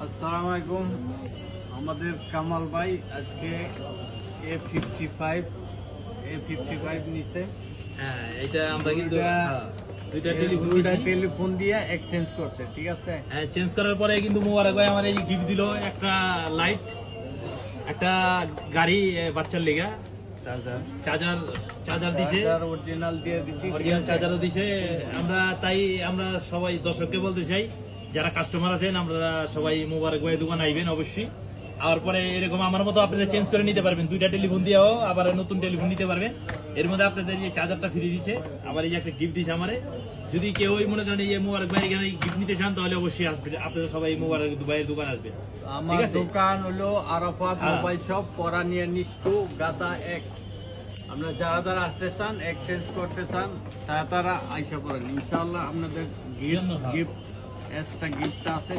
আসসালামু আলাইকুম। আমাদের কামাল ভাই আজকে A55 নিচে। হ্যাঁ, এটা আমরা কিন্তু দুইটা টেলিফোন দিয়ে এক্সচেঞ্জ করছে, ঠিক আছে। হ্যাঁ, চেঞ্জ করার পরে কিন্তু মোবারক ভাই আমার এই গিফট দিল একটা লাইট, একটা গাড়ি বাচ্চার লেগা, চার্জার দিছে, অরিজিনাল দিয়ে দিছি, অরিজিনাল চার্জারও দিছে। আমরা সবাই দর্শককে বলতে চাই, যারা কাস্টমার আছেন আপনারা সবাই মোবারক ভাই দোকান আইবেন অবশ্যই। আর পরে এরকম আমার মতো আপনারা চেঞ্জ করে নিতে পারবেন, দুইটা টেলিফোন দিয়েও আবার নতুন টেলিফোন নিতে পারবেন। এর মধ্যে আপনাদের যে চার্জারটা ফ্রি দিচ্ছে, আবার এই যে একটা গিফট দিচ্ছে আমারে। যদি কেউ মনে করেন এই মোবারক ভাই এখানে গিফট নিতে চান তাহলে অবশ্যই আসবেন, আপনারা সবাই মোবারক ভাইয়ের দোকান আসবেন। আমার দোকান হলো আরাফাত মোবাইল শপ, পরানিয়া নিস্তু, গাতা 1। আমরা যারা আসতে চান, এক্সচেঞ্জ করতে চান, তারা আইসা পড়েন। ইনশাআল্লাহ আপনাদের গিফট একটা গিফট আছে।